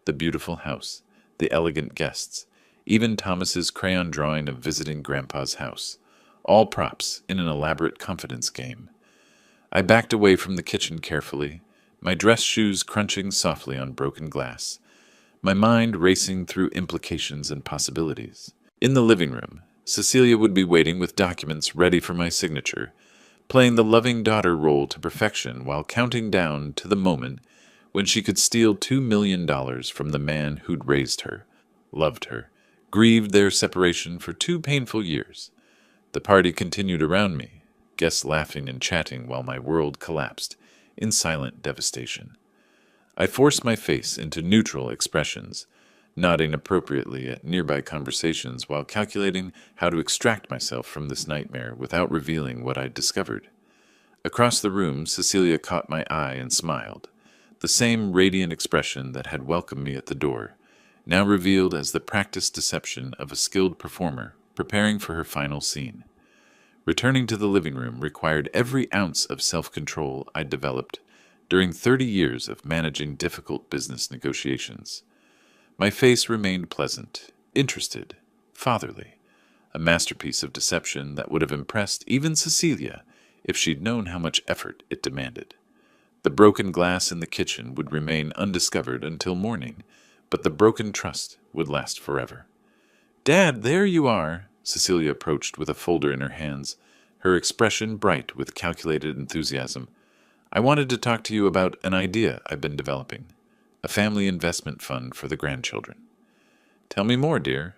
A: The beautiful house, the elegant guests, even Thomas's crayon drawing of visiting Grandpa's house, all props in an elaborate confidence game. I backed away from the kitchen carefully, my dress shoes crunching softly on broken glass, my mind racing through implications and possibilities. In the living room, Cecilia would be waiting with documents ready for my signature, playing the loving daughter role to perfection while counting down to the moment when she could steal $2 million from the man who'd raised her, loved her, grieved their separation for 2 painful years. The party continued around me, guests laughing and chatting while my world collapsed in silent devastation. I forced my face into neutral expressions, nodding appropriately at nearby conversations while calculating how to extract myself from this nightmare without revealing what I'd discovered. Across the room, Cecilia caught my eye and smiled, the same radiant expression that had welcomed me at the door, now revealed as the practiced deception of a skilled performer preparing for her final scene. Returning to the living room required every ounce of self-control I'd developed during 30 years of managing difficult business negotiations. My face remained pleasant, interested, fatherly, a masterpiece of deception that would have impressed even Cecilia if she'd known how much effort it demanded. The broken glass in the kitchen would remain undiscovered until morning, but the broken trust would last forever. "Dad, there you are," Cecilia approached with a folder in her hands, her expression bright with calculated enthusiasm. "I wanted to talk to you about an idea I've been developing, a family investment fund for the grandchildren." "Tell me more, dear."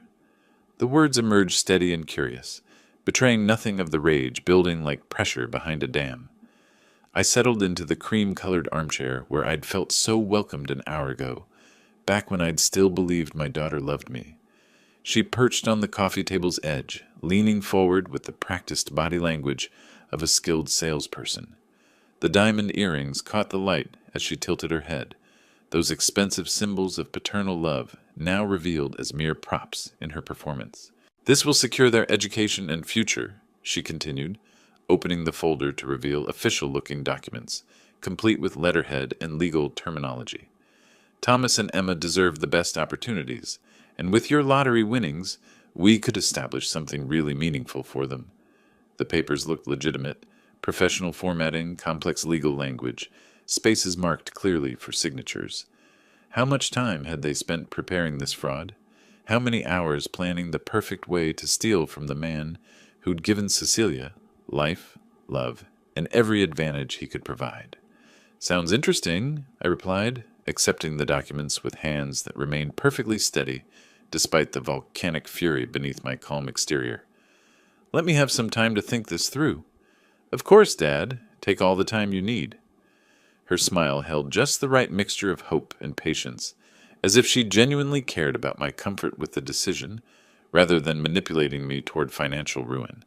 A: The words emerged steady and curious, betraying nothing of the rage building like pressure behind a dam. I settled into the cream-colored armchair where I'd felt so welcomed an hour ago, back when I'd still believed my daughter loved me. She perched on the coffee table's edge, leaning forward with the practiced body language of a skilled salesperson. The diamond earrings caught the light as she tilted her head, those expensive symbols of paternal love now revealed as mere props in her performance. "This will secure their education and future," she continued, opening the folder to reveal official-looking documents, complete with letterhead and legal terminology. "Thomas and Emma deserve the best opportunities, and with your lottery winnings, we could establish something really meaningful for them." The papers looked legitimate, professional formatting, complex legal language, spaces marked clearly for signatures. How much time had they spent preparing this fraud? How many hours planning the perfect way to steal from the man who'd given Cecilia life, love, and every advantage he could provide? "Sounds interesting," I replied, accepting the documents with hands that remained perfectly steady despite the volcanic fury beneath my calm exterior. "Let me have some time to think this through." "Of course, Dad. Take all the time you need. Her smile held just the right mixture of hope and patience, as if she genuinely cared about my comfort with the decision, rather than manipulating me toward financial ruin.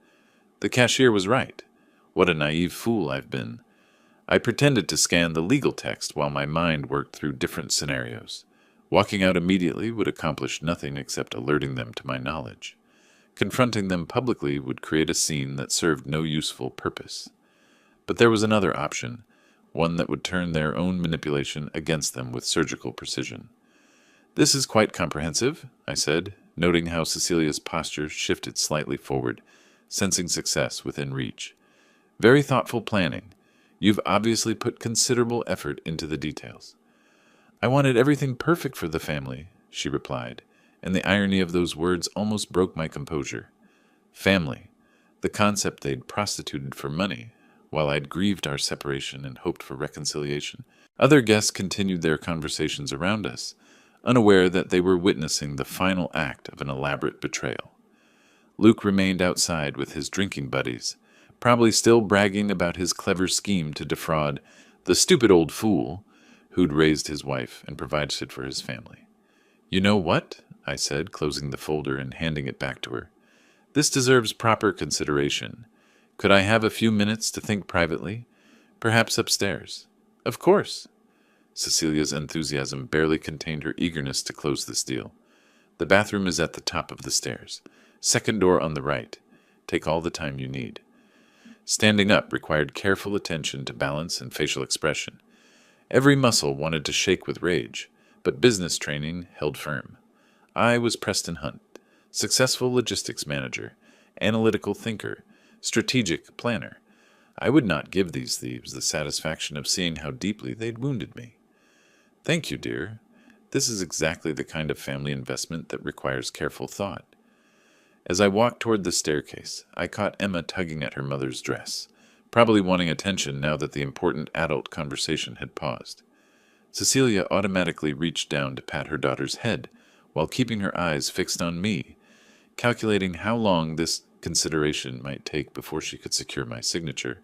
A: The cashier was right. What a naive fool I've been. I pretended to scan the legal text while my mind worked through different scenarios. Walking out immediately would accomplish nothing except alerting them to my knowledge. Confronting them publicly would create a scene that served no useful purpose. But there was another option, one that would turn their own manipulation against them with surgical precision. "This is quite comprehensive," I said, noting how Cecilia's posture shifted slightly forward, sensing success within reach. "Very thoughtful planning. You've obviously put considerable effort into the details." "I wanted everything perfect for the family," she replied, and the irony of those words almost broke my composure. Family, the concept they'd prostituted for money, while I'd grieved our separation and hoped for reconciliation. Other guests continued their conversations around us, unaware that they were witnessing the final act of an elaborate betrayal. Luke remained outside with his drinking buddies, probably still bragging about his clever scheme to defraud the stupid old fool who'd raised his wife and provided for his family. "You know what?" I said, closing the folder and handing it back to her. "This deserves proper consideration. Could I have a few minutes to think privately? Perhaps upstairs." "Of course." Cecilia's enthusiasm barely contained her eagerness to close this deal. "The bathroom is at the top of the stairs. Second door on the right. Take all the time you need." Standing up required careful attention to balance and facial expression. Every muscle wanted to shake with rage, but business training held firm. I was Preston Hunt, successful logistics manager, analytical thinker, strategic planner. I would not give these thieves the satisfaction of seeing how deeply they'd wounded me. "Thank you, dear. This is exactly the kind of family investment that requires careful thought." As I walked toward the staircase, I caught Emma tugging at her mother's dress, probably wanting attention now that the important adult conversation had paused. Cecilia automatically reached down to pat her daughter's head, while keeping her eyes fixed on me, calculating how long this consideration might take before she could secure my signature.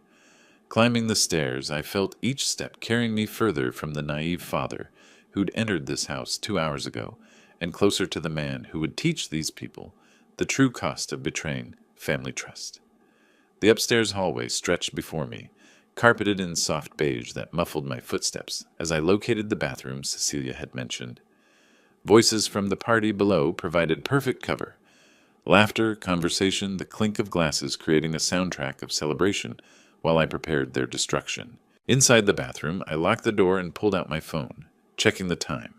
A: Climbing the stairs, I felt each step carrying me further from the naive father who'd entered this house 2 hours ago, and closer to the man who would teach these people the true cost of betraying family trust. The upstairs hallway stretched before me, carpeted in soft beige that muffled my footsteps as I located the bathroom Cecilia had mentioned. Voices from the party below provided perfect cover. Laughter, conversation, the clink of glasses creating a soundtrack of celebration while I prepared their destruction. Inside the bathroom, I locked the door and pulled out my phone, checking the time.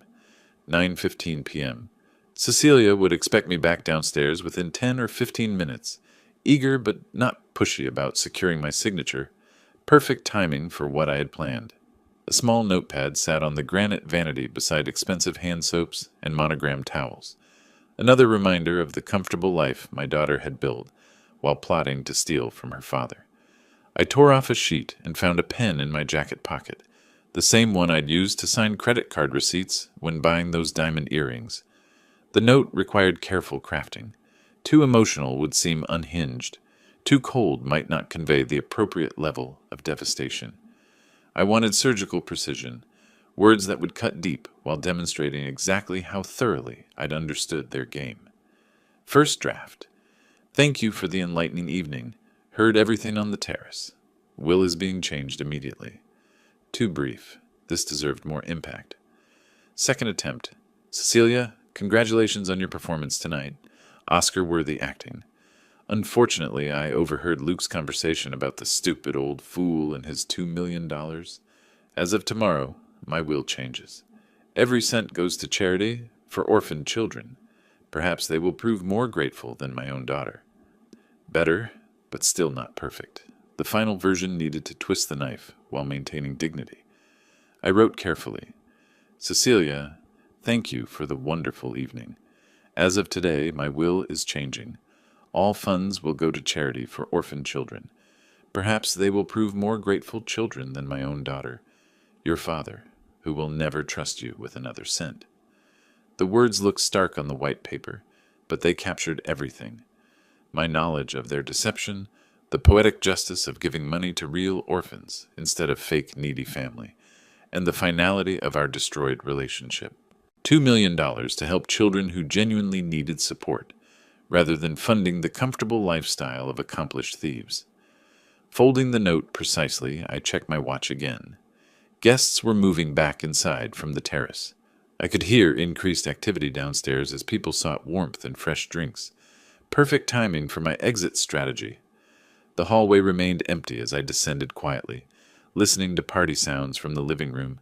A: 9:15 p.m. Cecilia would expect me back downstairs within 10 or 15 minutes, eager but not pushy about securing my signature. Perfect timing for what I had planned. A small notepad sat on the granite vanity beside expensive hand soaps and monogrammed towels. Another reminder of the comfortable life my daughter had built while plotting to steal from her father. I tore off a sheet and found a pen in my jacket pocket, the same one I'd used to sign credit card receipts when buying those diamond earrings. The note required careful crafting. Too emotional would seem unhinged. Too cold might not convey the appropriate level of devastation. I wanted surgical precision, words that would cut deep while demonstrating exactly how thoroughly I'd understood their game. First draft. "Thank you for the enlightening evening. Heard everything on the terrace. Will is being changed immediately." Too brief. This deserved more impact. Second attempt. "Cecilia, congratulations on your performance tonight. Oscar-worthy acting. Unfortunately, I overheard Luke's conversation about the stupid old fool and his $2 million. As of tomorrow, my will changes. Every cent goes to charity for orphaned children. Perhaps they will prove more grateful than my own daughter." Better, but still not perfect. The final version needed to twist the knife while maintaining dignity. I wrote carefully, "Cecilia, thank you for the wonderful evening. As of today, my will is changing. All funds will go to charity for orphan children. Perhaps they will prove more grateful children than my own daughter, your father, who will never trust you with another cent." The words looked stark on the white paper, but they captured everything. My knowledge of their deception, The poetic justice of giving money to real orphans instead of fake needy family, and the finality of our destroyed relationship. $2 million to help children who genuinely needed support, rather than funding the comfortable lifestyle of accomplished thieves. Folding the note precisely, I checked my watch again. Guests were moving back inside from the terrace. I could hear increased activity downstairs as people sought warmth and fresh drinks. Perfect timing for my exit strategy. The hallway remained empty as I descended quietly, listening to party sounds from the living room.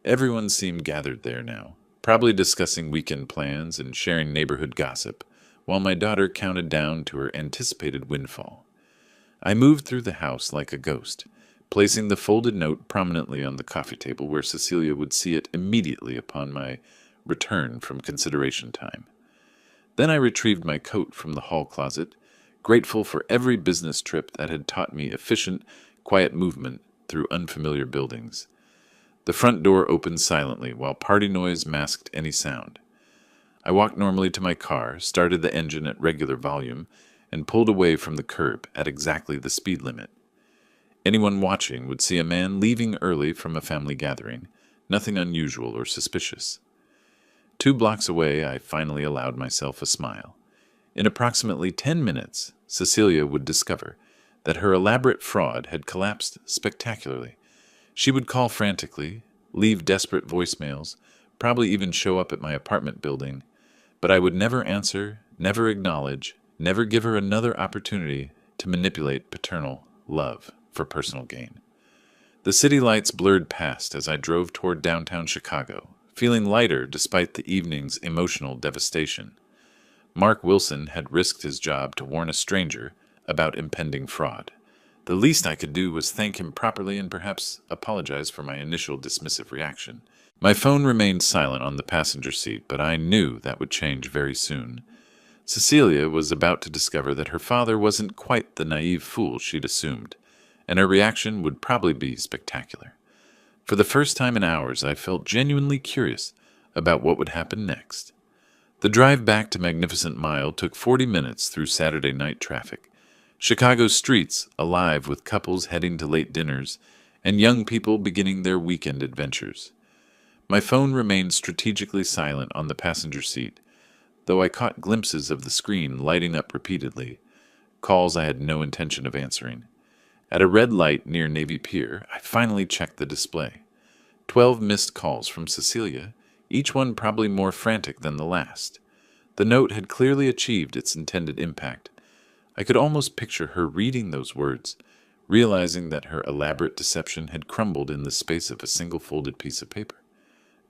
A: Everyone seemed gathered there now, probably discussing weekend plans and sharing neighborhood gossip, while my daughter counted down to her anticipated windfall. I moved through the house like a ghost, placing the folded note prominently on the coffee table where Cecilia would see it immediately upon my return from consideration time. Then I retrieved my coat from the hall closet, grateful for every business trip that had taught me efficient, quiet movement through unfamiliar buildings. The front door opened silently while party noise masked any sound. I walked normally to my car, started the engine at regular volume, and pulled away from the curb at exactly the speed limit. Anyone watching would see a man leaving early from a family gathering, nothing unusual or suspicious. 2 blocks away, I finally allowed myself a smile. In approximately 10 minutes, Cecilia would discover that her elaborate fraud had collapsed spectacularly. She would call frantically, leave desperate voicemails, probably even show up at my apartment building, but I would never answer, never acknowledge, never give her another opportunity to manipulate paternal love for personal gain. The city lights blurred past as I drove toward downtown Chicago, feeling lighter despite the evening's emotional devastation. Mark Wilson had risked his job to warn a stranger about impending fraud. The least I could do was thank him properly and perhaps apologize for my initial dismissive reaction. My phone remained silent on the passenger seat, but I knew that would change very soon. Cecilia was about to discover that her father wasn't quite the naive fool she'd assumed, and her reaction would probably be spectacular. For the first time in hours, I felt genuinely curious about what would happen next. The drive back to Magnificent Mile took 40 minutes through Saturday night traffic. Chicago's streets alive with couples heading to late dinners and young people beginning their weekend adventures. My phone remained strategically silent on the passenger seat, though I caught glimpses of the screen lighting up repeatedly, calls I had no intention of answering. At a red light near Navy Pier, I finally checked the display. 12 missed calls from Cecilia, each one probably more frantic than the last. The note had clearly achieved its intended impact. I could almost picture her reading those words, realizing that her elaborate deception had crumbled in the space of a single folded piece of paper.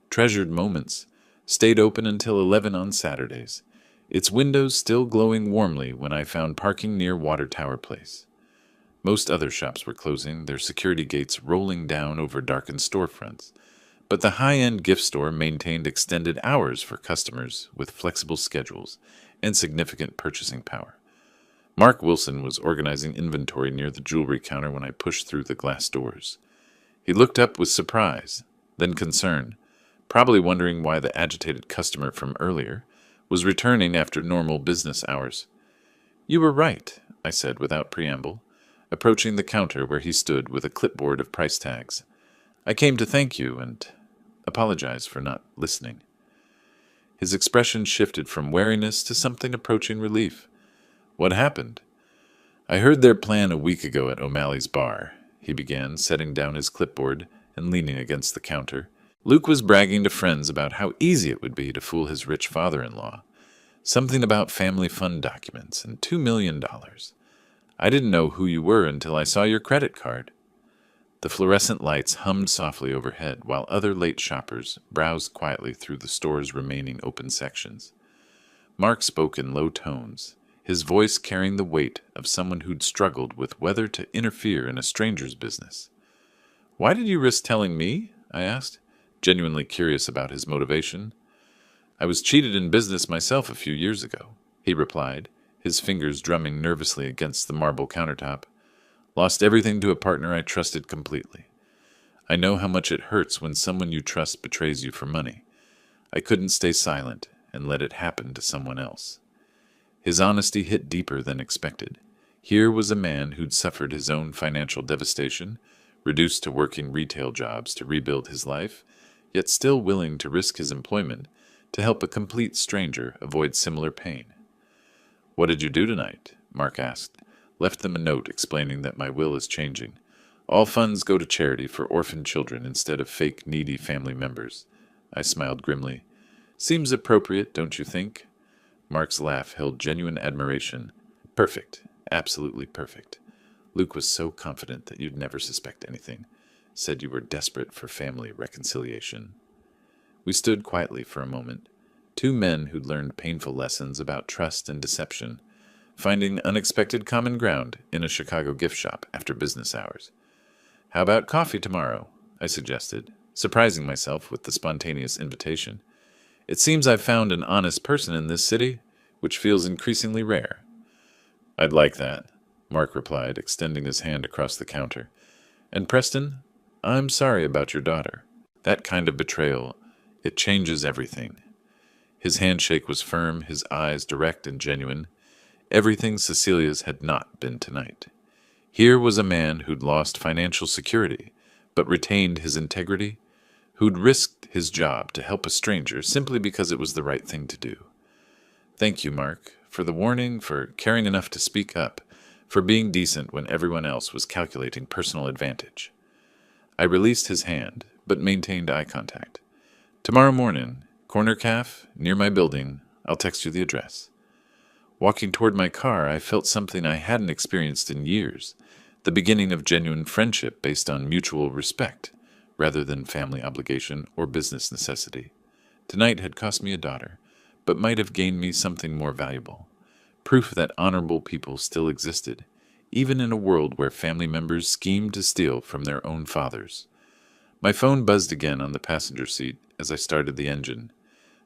A: Treasured moments. Stayed open until 11 on Saturdays, its windows still glowing warmly when I found parking near Water Tower Place. Most other shops were closing, their security gates rolling down over darkened storefronts, but the high-end gift store maintained extended hours for customers with flexible schedules and significant purchasing power. Mark Wilson was organizing inventory near the jewelry counter when I pushed through the glass doors. He looked up with surprise, then concern, probably wondering why the agitated customer from earlier was returning after normal business hours. "You were right," I said without preamble, approaching the counter where he stood with a clipboard of price tags. "I came to thank you and apologize for not listening." His expression shifted from wariness to something approaching relief. "What happened?" "I heard their plan a week ago at O'Malley's bar," he began, setting down his clipboard and leaning against the counter. "Luke was bragging to friends about how easy it would be to fool his rich father-in-law. Something about family fund documents and $2 million. I didn't know who you were until I saw your credit card." The fluorescent lights hummed softly overhead while other late shoppers browsed quietly through the store's remaining open sections. Mark spoke in low tones, his voice carrying the weight of someone who'd struggled with whether to interfere in a stranger's business. "Why did you risk telling me?" I asked, genuinely curious about his motivation. "I was cheated in business myself a few years ago," he replied, his fingers drumming nervously against the marble countertop. "Lost everything to a partner I trusted completely. I know how much it hurts when someone you trust betrays you for money. I couldn't stay silent and let it happen to someone else." His honesty hit deeper than expected. Here was a man who'd suffered his own financial devastation, reduced to working retail jobs to rebuild his life, yet still willing to risk his employment to help a complete stranger avoid similar pain. "What did you do tonight?" Mark asked. Left them a note explaining that my will is changing. All funds go to charity for orphan children instead of fake needy family members. I smiled grimly. "Seems appropriate, don't you think?" Mark's laugh held genuine admiration. "Perfect. Absolutely perfect. Luke was so confident that you'd never suspect anything. Said you were desperate for family reconciliation." We stood quietly for a moment. Two men who'd learned painful lessons about trust and deception, finding unexpected common ground in a Chicago gift shop after business hours. "How about coffee tomorrow?" I suggested, surprising myself with the spontaneous invitation. It seems I've found an honest person in this city, which feels increasingly rare. "I'd like that," Mark replied, extending his hand across the counter. "And Preston, I'm sorry about your daughter. That kind of betrayal, it changes everything." His handshake was firm, his eyes direct and genuine. Everything Cecilia's had not been tonight. Here was a man who'd lost financial security, but retained his integrity, who'd risked his job to help a stranger simply because it was the right thing to do. "Thank you, Mark, for the warning, for caring enough to speak up, for being decent when everyone else was calculating personal advantage." I released his hand, but maintained eye contact. "Tomorrow morning, corner caf, near my building. I'll text you the address." Walking toward my car, I felt something I hadn't experienced in years, the beginning of genuine friendship based on mutual respect, rather than family obligation or business necessity. Tonight had cost me a daughter, but might have gained me something more valuable. Proof that honorable people still existed, even in a world where family members schemed to steal from their own fathers. My phone buzzed again on the passenger seat as I started the engine.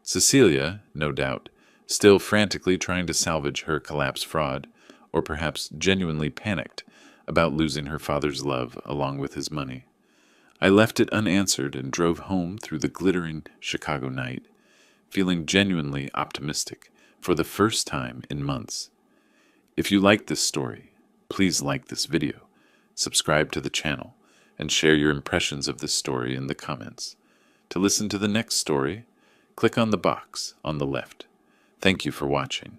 A: Cecilia, no doubt, still frantically trying to salvage her collapsed fraud, or perhaps genuinely panicked about losing her father's love along with his money. I left it unanswered and drove home through the glittering Chicago night, feeling genuinely optimistic for the first time in months. If you like this story, please like this video, subscribe to the channel, and share your impressions of this story in the comments. To listen to the next story, click on the box on the left. Thank you for watching.